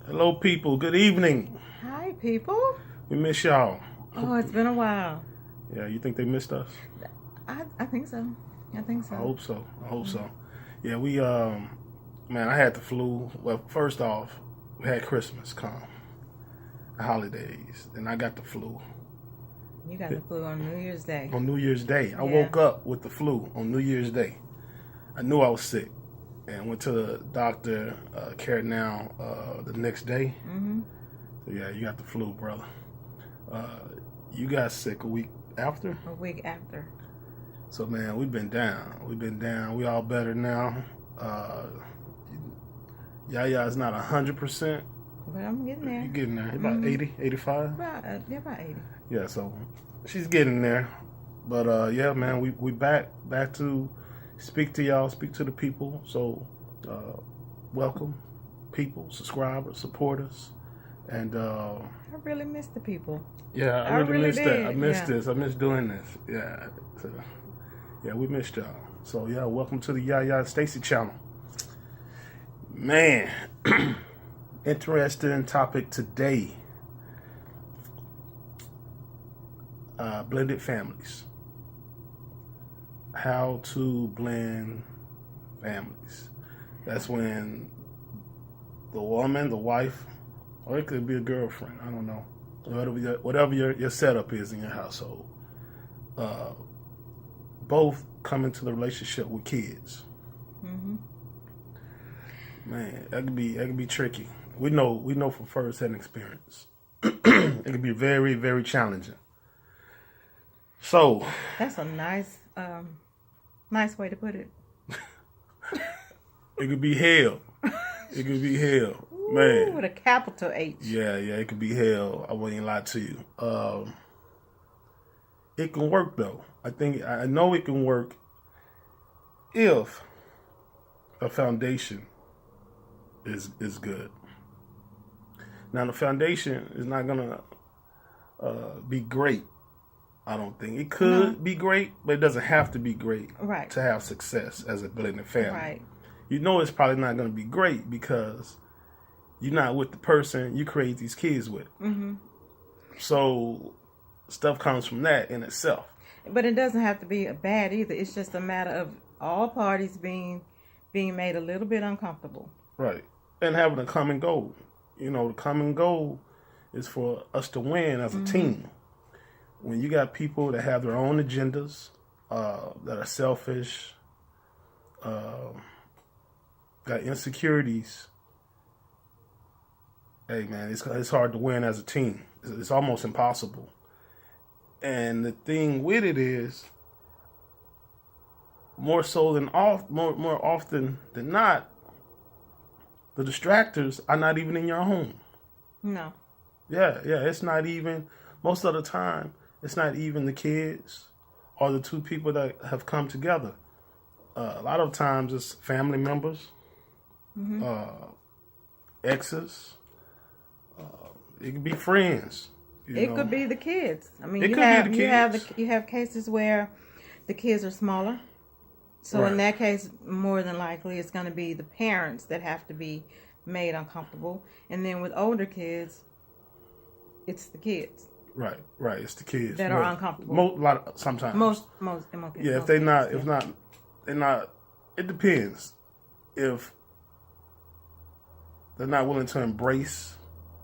Hello, people. Good evening. Hi, people. We miss y'all. Oh, it's been a while. Yeah, you think they missed us? I think so. I think so. I hope so. I hope so. Yeah, man, I had the flu. Well, first off, we had Christmas come, the holidays, and I got the flu. You got the flu on New Year's Day. On New Year's Day. I Yeah. woke up with the flu on New Year's Day. I knew I was sick and went to the doctor, cared now, the next day. Mm-hmm. So, yeah, you got the flu, brother. You got sick a week after? A week after. So, man, we've been down. We all better now. Yaya's not 100%. But I'm getting there. You're getting there. About 80, 85? About 80. Yeah, so she's getting there. But, yeah, man, we back to speak to y'all, speak to the people. So, welcome, people, subscribers, supporters. And, I really miss the people. yeah, I really missed did. that. I missed this. I missed doing this. Yeah. So, yeah, we missed y'all. So, yeah, welcome to the YaYaandStacy channel. Man, interesting topic today. Blended families. How to blend families. That's when the woman, the wife, or it could be a girlfriend, I don't know. Whatever your setup is in your household. Both come into the relationship with kids. Mm-hmm. Man, that could be tricky. We know from firsthand experience. It could be very, very challenging. So That's a nice way to put it. it could be hell. It could be hell. Man. Ooh, with a capital H. Yeah, it could be hell. I wouldn't lie to you. It can work though. I know it can work if a foundation is good. Now the foundation is not gonna be great. I don't think it could be great, but it doesn't have to be great to have success as a blended family. Right. You know it's probably not going to be great because you're not with the person you create these kids with. Mm-hmm. So stuff comes from that in itself. But it doesn't have to be bad either. It's just a matter of all parties being made a little bit uncomfortable. Right. And having a common goal. You know, the common goal is for us to win as a team. When you got people that have their own agendas, that are selfish, got insecurities, hey man, it's hard to win as a team. It's almost impossible. And the thing with it is, more often than not, the distractors are not even in your home. No. Yeah, it's not even, most of the time, it's not even the kids or the two people that have come together. A lot of times it's family members, exes. It could be friends. It could be the kids. I mean, It you could have be the kids. you have cases where the kids are smaller. So in that case, more than likely, it's going to be the parents that have to be made uncomfortable. And then with older kids, it's the kids. Right. It's the kids that are uncomfortable. Sometimes. Most. Yeah, if they're not. It depends. If they're not willing to embrace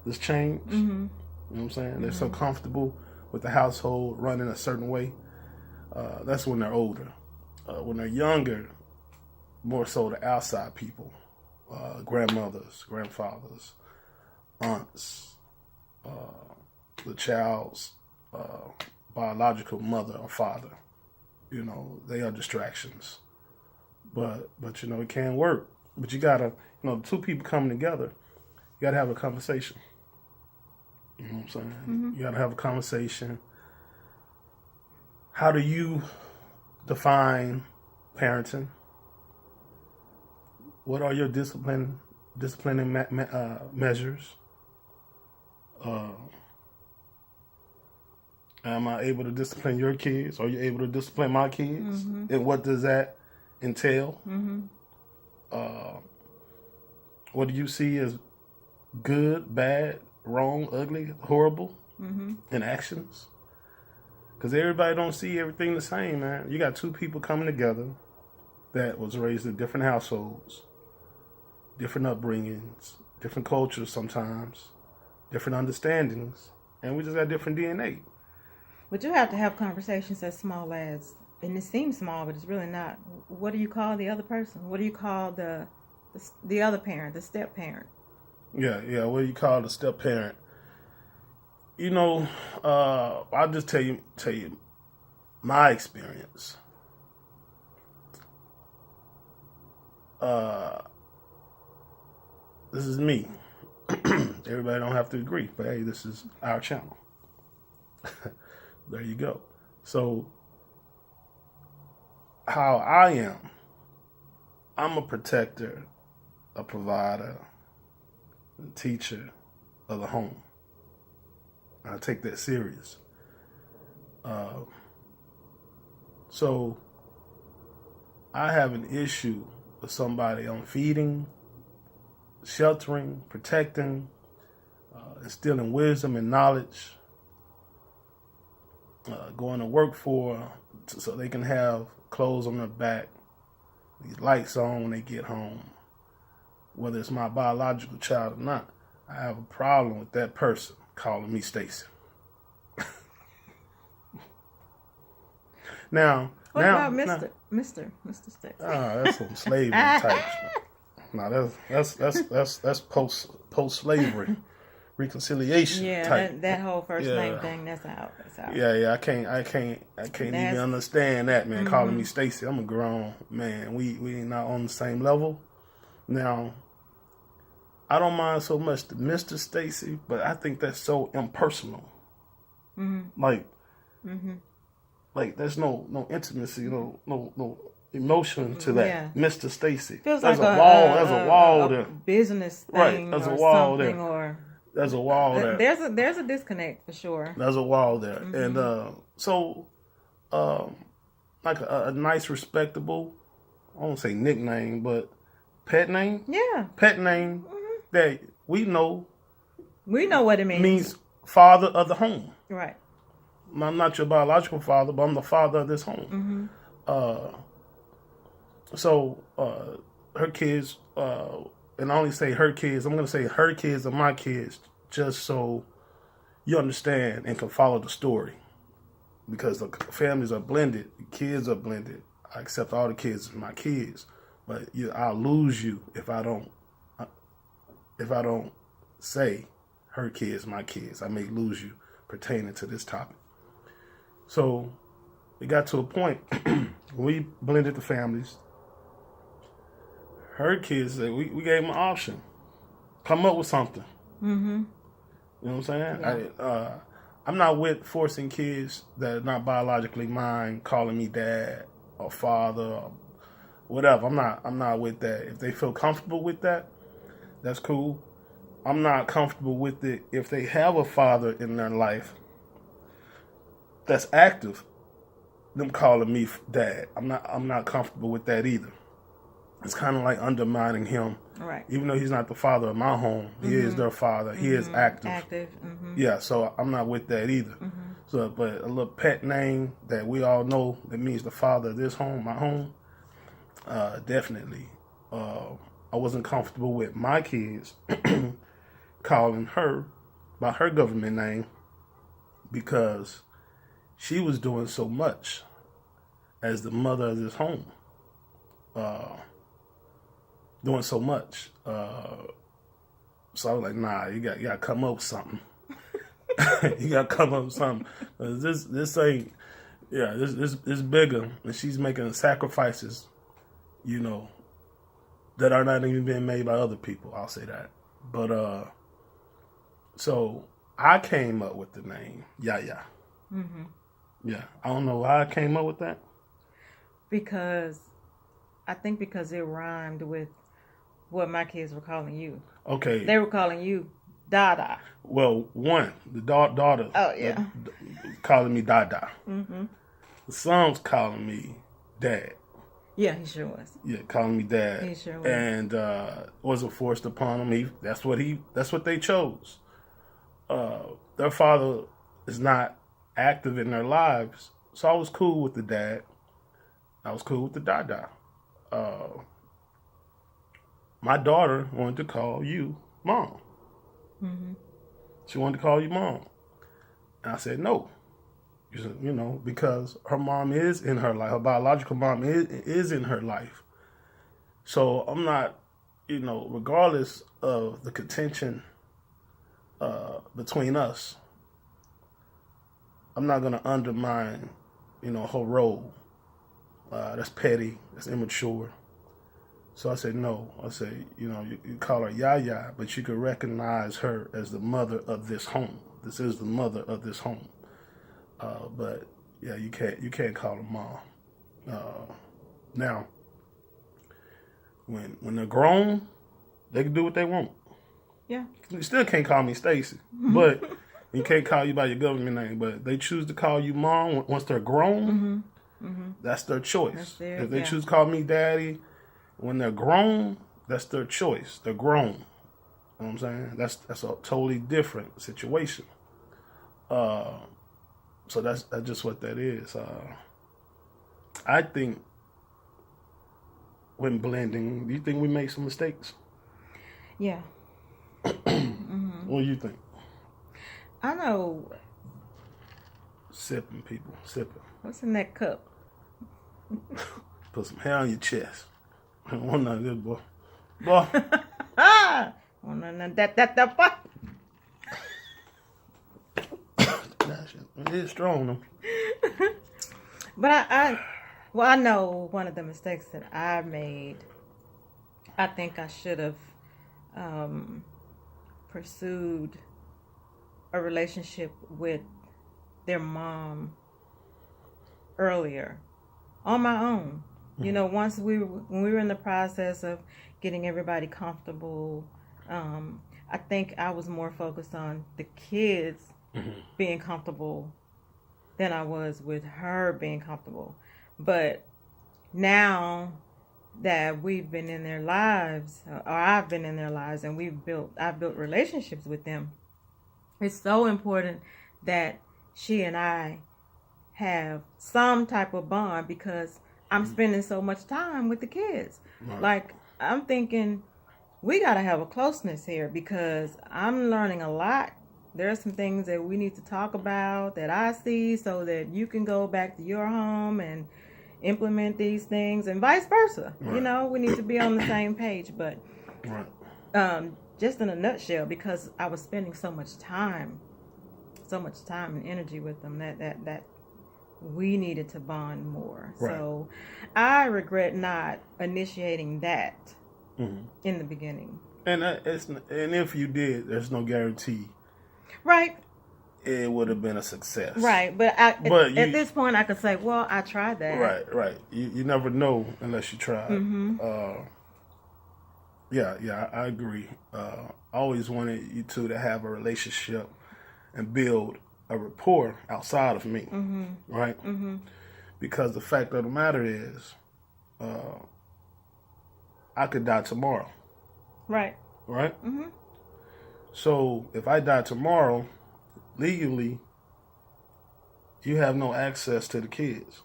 this change, you know what I'm saying? They're so comfortable with the household running a certain way. That's when they're older. When they're younger, more so the outside people, grandmothers, grandfathers, aunts, the child's biological mother or father. You know, they are distractions. But you know, it can work. But you gotta, the two people coming together, you gotta have a conversation. You know what I'm saying? You gotta have a conversation. How do you define parenting? What are your disciplining measures? Am I able to discipline your kids? Are you able to discipline my kids? And what does that entail? What do you see as good, bad, wrong, ugly, horrible in actions. Because everybody don't see everything the same, man. You got two people coming together that was raised in different households, different upbringings, different cultures sometimes, different understandings, and we just got different DNA. But you have to have conversations as small as, and it seems small, but it's really not. What do you call the other person? What do you call the other parent, the step parent? Yeah. What do you call the step parent? You know, I'll just tell you my experience. This is me. Everybody don't have to agree, but hey, this is our channel. There you go. So, how I am, I'm a protector, a provider, a teacher of the home. I take that serious. So, I have an issue with somebody I'm feeding, sheltering, protecting, instilling wisdom and knowledge, going to work for so they can have clothes on their back, these lights on when they get home. Whether it's my biological child or not, I have a problem with that person calling me Stacy. Now, what about Mr. Stacy? That's some slavery type. No, that's post slavery reconciliation. Yeah, that whole first name thing. That's out. Yeah. I can't even understand that, man. Calling me Stacy. I'm a grown man. We not on the same level. Now, I don't mind so much the Mr. Stacy, but I think that's so impersonal. Like there's no intimacy, no emotion to that. Yeah. Mr. Stacy. Feels there's like there's a wall there. Business thing, right? There's or a wall something, there. Or there's a wall there. There's a disconnect for sure. There's a wall there, and like a nice, respectable, I won't say nickname, but pet name. Yeah. Pet name that we know. We know what it means. Means father of the home. Right. I'm not your biological father, but I'm the father of this home. So her kids, and I only say her kids, I'm going to say her kids are my kids, just so you understand and can follow the story. Because the families are blended, the kids are blended. I accept all the kids as my kids, but I'll lose you if I don't say her kids, my kids. I may lose you pertaining to this topic. So it got to a point we blended the families. Her kids said we gave them an option. Come up with something. You know what I'm saying? Yeah. I'm not with forcing kids that are not biologically mine calling me dad or father or whatever. I'm not with that. If they feel comfortable with that, that's cool. I'm not comfortable with it if they have a father in their life that's active, them calling me dad. I'm not comfortable with that either. It's kind of like undermining him. Right. Even though he's not the father of my home, he is their father. He is active. Yeah, so I'm not with that either. So, but a little pet name that we all know that means the father of this home, my home, definitely. I wasn't comfortable with my kids calling her by her government name because she was doing so much as the mother of this home. Doing so much. So I was like, nah, you got to come up with something. You got to come up with something. This ain't, this bigger. And she's making sacrifices, that are not even being made by other people. I'll say that. But, so I came up with the name YaYa. Yeah, I don't know why I came up with that. I think because it rhymed with what my kids were calling you. Okay. They were calling you Dada. Well, the daughter. Oh, yeah. Calling me Dada. The son's calling me Dad. Yeah, he sure was. Yeah, calling me dad. He sure was. And wasn't forced upon him. That's what they chose. Their father is not active in their lives, so I was cool with the dad. I was cool with the dada. My daughter wanted to call you mom. Mm-hmm. She wanted to call you mom. And I said no. You know, because her mom is in her life. Her biological mom is in her life. So I'm not, you know, regardless of the contention between us, I'm not going to undermine, you know, her role. That's petty. That's immature. So I said no. I said, you know, you call her Yaya, but you could recognize her as the mother of this home. This is the mother of this home. But yeah, you can't call her mom. Now, when they're grown, they can do what they want. Yeah. You still can't call me Stacy, but you can't call you by your government name. But they choose to call you mom once they're grown. That's their choice. If they choose to call me daddy when they're grown, that's their choice. They're grown. You know what I'm saying? That's a totally different situation. So that's just what that is. I think when blending, do you think we make some mistakes? Yeah. What do you think? I know. Sipping, people. Sipping. What's in that cup? Put some hair on your chest. I don't want none of this, boy. Boy. Want none of that, boy. It is strong, though. But I know one of the mistakes that I made. I think I should have pursued a relationship with their mom earlier on my own. You know, when we were in the process of getting everybody comfortable, I think I was more focused on the kids being comfortable than I was with her being comfortable. But now that we've been in their lives, or I've been in their lives, and I've built relationships with them, it's so important that she and I have some type of bond, because I'm spending so much time with the kids. Right. Like, I'm thinking we got to have a closeness here, because I'm learning a lot. There are some things that we need to talk about that I see, so that you can go back to your home and implement these things, and vice versa. Right. You know, we need to be on the same page. But just in a nutshell, because I was spending so much time and energy with them, that we needed to bond more. Right. So I regret not initiating that in the beginning. And if you did, there's no guarantee. Right. It would have been a success. Right. But at this point, I could say, well, I tried that. Right. You never know unless you try. Yeah, I agree. I always wanted you two to have a relationship and build a rapport outside of me, right? Because the fact of the matter is, I could die tomorrow. Right? So if I die tomorrow, legally, you have no access to the kids.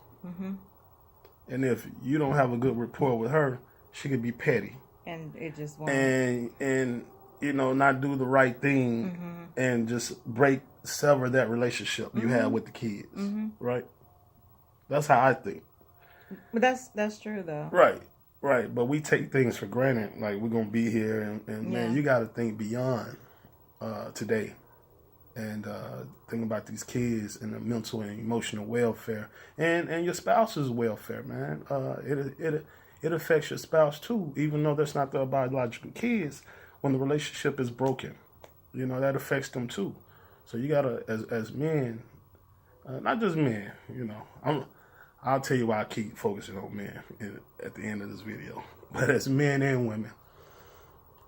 And if you don't have a good rapport with her, she could be petty. And it just won't. And you know, not do the right thing and just sever that relationship you have with the kids. Right? That's how I think. But that's true, though. Right. But we take things for granted. Like, we're going to be here. And man, you got to think beyond today. And think about these kids and the mental and emotional welfare. And your spouse's welfare, man. It affects your spouse, too. Even though that's not their biological kids. When the relationship is broken, you know, that affects them, too. So you got to, as men, not just men, you know. I'll tell you why I keep focusing on men at the end of this video. But as men and women,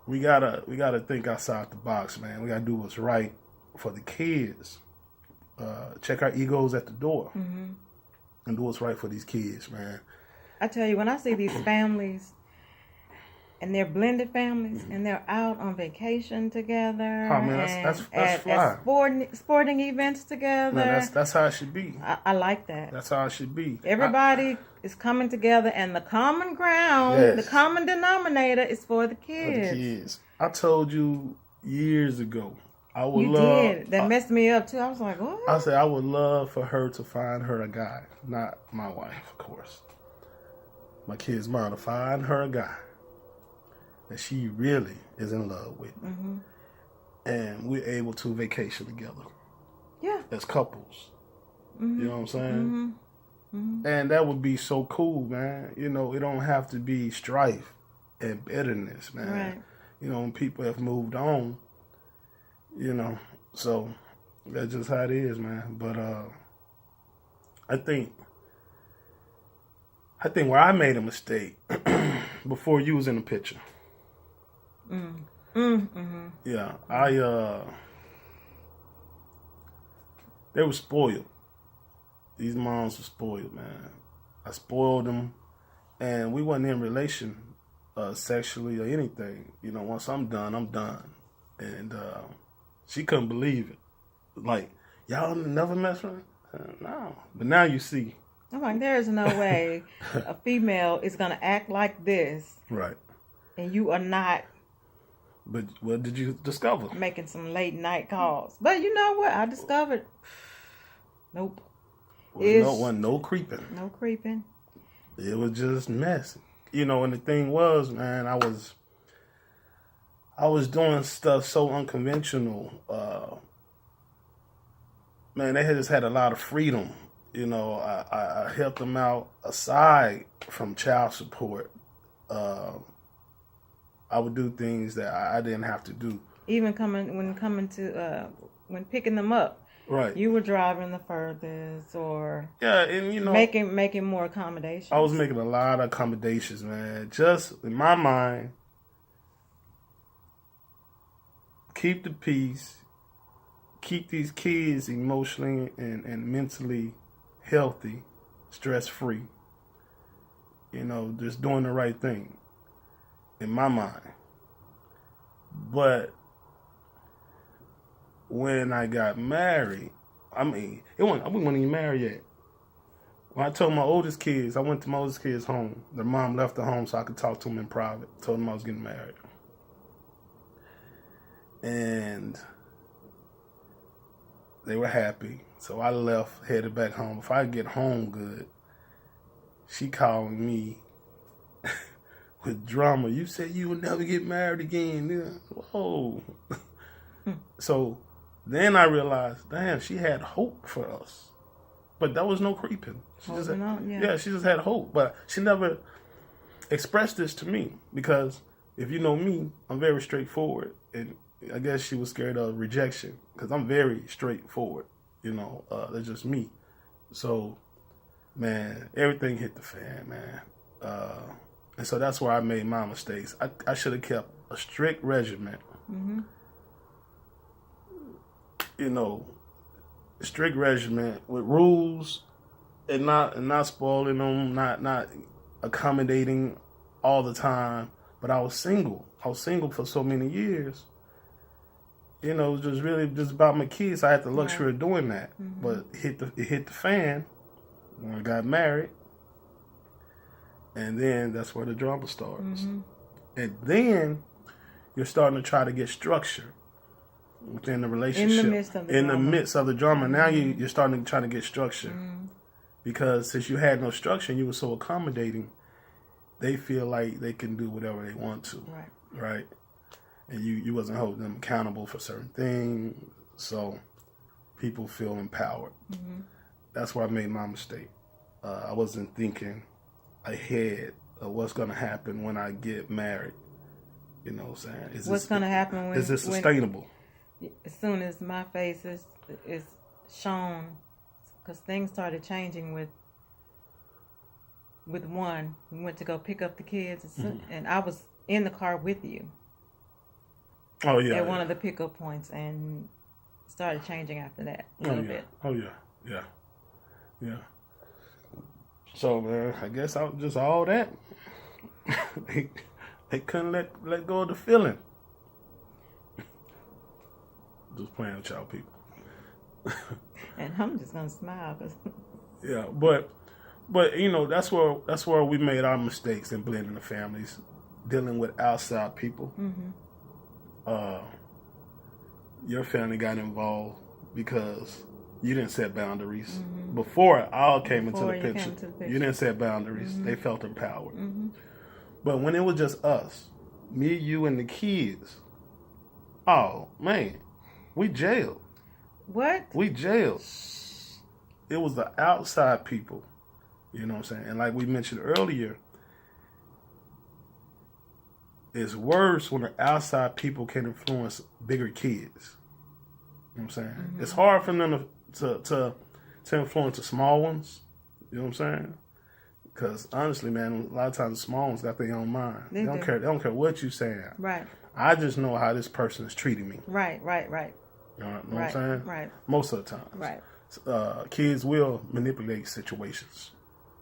we gotta think outside the box, man. We gotta do what's right for the kids. Check our egos at the door and do what's right for these kids, man. I tell you, when I see these families, and they're blended families, and they're out on vacation together, oh man, that's at sporting events together. Man, that's how it should be. I like that. That's how it should be. Everybody is coming together, and the common ground, the common denominator, is for the kids. For the kids. I told you years ago. I would you love. Did. That messed me up too. I was like, what? I said I would love for her to find her a guy, not my wife, of course. My kid's mom to find her a guy that she really is in love with, and we're able to vacation together. Yeah, as couples. You know what I'm saying? And that would be so cool, man. You know, it don't have to be strife and bitterness, man. Right. You know, when people have moved on, you know, so that's just how it is, man. But I think where I made a mistake before you was in the picture. Yeah, they were spoiled. These moms were spoiled, man. I spoiled them, and we wasn't in relation sexually or anything. You know, once I'm done, I'm done. And she couldn't believe it. Like, y'all never mess with her? No. But now you see. I'm like, there is no way a female is going to act like this. Right. And you are not. But what did you discover? Making some late night calls. But you know what? I discovered. Nope. No creeping. No creeping. It was just messy. You know, and the thing was, man, I was doing stuff so unconventional. Man, they had just had a lot of freedom. You know, I helped them out aside from child support. I would do things that I didn't have to do. Even when picking them up. Right. You were driving the furthest, or and you know, making more accommodations. I was making a lot of accommodations, man. Just in my mind, keep the peace, keep these kids emotionally and mentally healthy, stress free. You know, just doing the right thing. In my mind. But when I got married, I mean, we weren't even married yet. When I told my oldest kids, I went to my oldest kids' home. Their mom left the home so I could talk to them in private. Told them I was getting married. And they were happy. So I left, headed back home. If I get home good, she calling me with drama. You said you would never get married again. Whoa. So then I realized, damn, she had hope for us. But that was no creeping. She just had hope. But she never expressed this to me. Because if you know me, I'm very straightforward. And I guess she was scared of rejection. Because I'm very straightforward. You know, that's just me. So, man, everything hit the fan, man. And so that's where I made my mistakes. I should have kept a strict regimen. You know, strict regimen with rules, and not spoiling them, not accommodating all the time. But I was single. I was single for so many years. You know, it was just really just about my kids. I had the luxury of doing that. But it hit the fan when I got married. And then that's where the drama starts. And then you're starting to try to get structure within the relationship. In the midst of the drama. Now you're starting to try to get structure. Because since you had no structure and you were so accommodating, they feel like they can do whatever they want to. Right? And you wasn't holding them accountable for certain things. So people feel empowered. That's where I made my mistake. I wasn't thinking ahead of what's going to happen when I get married. You know what I'm saying? What's going to happen when... Is this sustainable? As soon as my face is shown, because things started changing with one. We went to go pick up the kids, and I was in the car with you. Oh, yeah. At one of the pickup points, and started changing after that a little bit. Oh, yeah. So, man, I guess I was just all that. they couldn't let go of the feeling. Just playing with y'all people. And I'm just gonna smile because. Yeah, but that's where we made our mistakes in blending the families, dealing with outside people. Mm-hmm. Your family got involved because you didn't set boundaries. Mm-hmm. Before it all came into the picture, you didn't set boundaries. Mm-hmm. They felt empowered. Mm-hmm. But when it was just us, me, you, and the kids, oh man, we jailed. What? We jailed. It was the outside people. You know what I'm saying? And like we mentioned earlier, it's worse when the outside people can influence bigger kids. You know what I'm saying? Mm-hmm. It's hard for them to influence the small ones. You know what I'm saying? Because honestly, man, a lot of times the small ones got their own mind. They don't care. They don't care what you're saying. Right. I just know how this person is treating me. Right. You know what I'm saying? Right. Most of the time. Right. Kids will manipulate situations.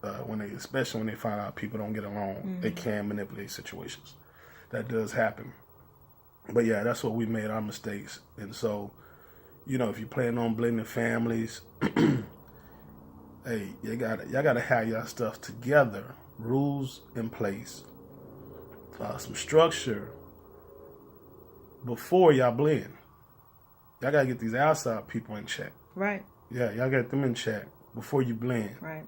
Especially when they find out people don't get along, mm-hmm. They can manipulate situations. That does happen. But yeah, that's what we made our mistakes. And so, if you plan on blending families, hey, y'all gotta have y'all stuff together, rules in place, some structure before y'all blend. Y'all gotta get these outside people in check. Right. Yeah, y'all got them in check before you blend. Right.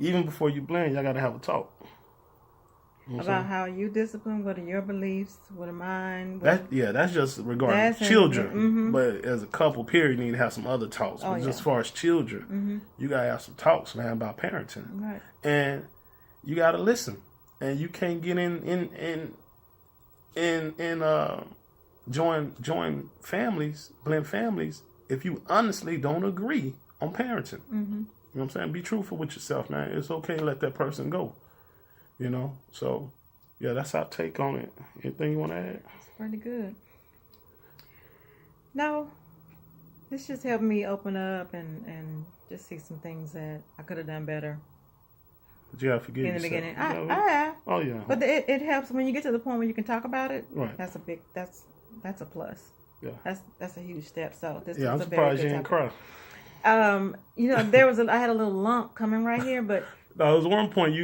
Even before you blend, y'all gotta have a talk. About how you discipline, what are your beliefs, what are mine. That's just regarding children. Mm-hmm. But as a couple, period, you need to have some other talks. But just as far as children, mm-hmm. you gotta have some talks, man, about parenting. Right. And you gotta listen. And you can't get join families, blend families, if you honestly don't agree on parenting. Mm-hmm. You know what I'm saying? Be truthful with yourself, man. It's okay to let that person go. So, yeah, that's our take on it. Anything you want to add? It's pretty good. No, this just helped me open up and just see some things that I could have done better. But you have to forgive yourself. In the beginning. I have. Oh, yeah. But it helps when you get to the point where you can talk about it. Right. That's a plus. Yeah. That's a huge step. So this I'm surprised you didn't cry. I had a little lump coming right here, but there was one point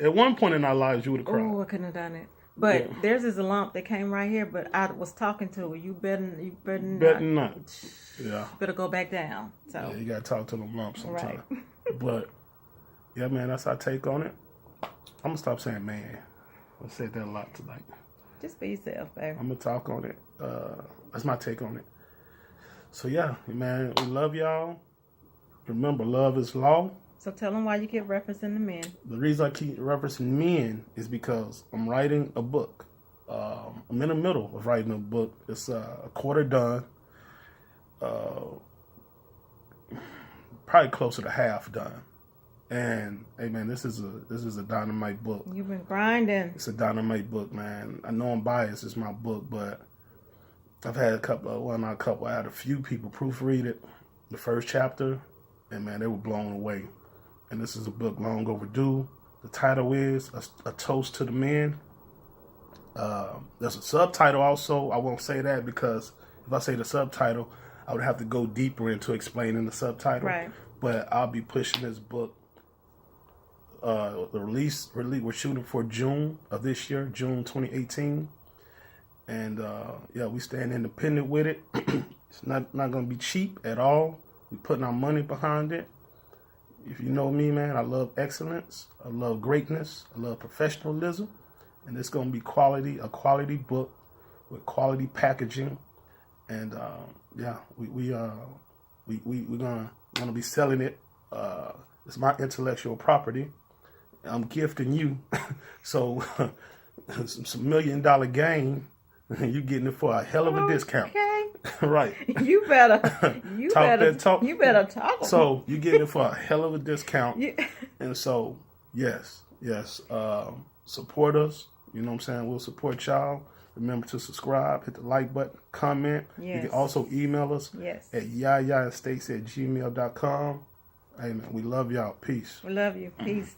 at one point in our lives you would have cried. Oh, I couldn't have done it. But there's this lump that came right here, but I was talking to her. You better not. Yeah. Better go back down. So yeah, you gotta talk to them lumps sometime. Right. But yeah, man, that's our take on it. I'm gonna stop saying man. I said that a lot tonight. Just be yourself, baby. I'm gonna talk on it. That's my take on it. So yeah, man, we love y'all. Remember, love is law. So tell them why you keep referencing the men. The reason I keep referencing men is because I'm writing a book. I'm in the middle of writing a book. It's a quarter done. Probably closer to half done. And hey, man, this is a dynamite book. You've been grinding. It's a dynamite book, man. I know I'm biased. It's my book, but I've had I had a few people proofread it, the first chapter, and man, they were blown away. And this is a book long overdue. The title is A Toast to the Men. There's a subtitle also. I won't say that because if I say the subtitle, I would have to go deeper into explaining the subtitle. Right. But I'll be pushing this book. The release, we're shooting for June of this year, June 2018. And we stand independent with it. It's not going to be cheap at all. We're putting our money behind it. If you know me, man, I love excellence. I love greatness. I love professionalism. And it's going to be a quality book with quality packaging. And we're gonna be selling it. It's my intellectual property. I'm gifting you, so some $1 million gain. You getting it for a hell of a discount. Okay. Right. You better talk. So you getting it for a hell of a discount. Yeah. And so yes. Support us. You know what I'm saying? We'll support y'all. Remember to subscribe, hit the like button, comment. Yes. You can also email us at YaYaandStacy@gmail.com. Amen. We love y'all. Peace. We love you. Peace.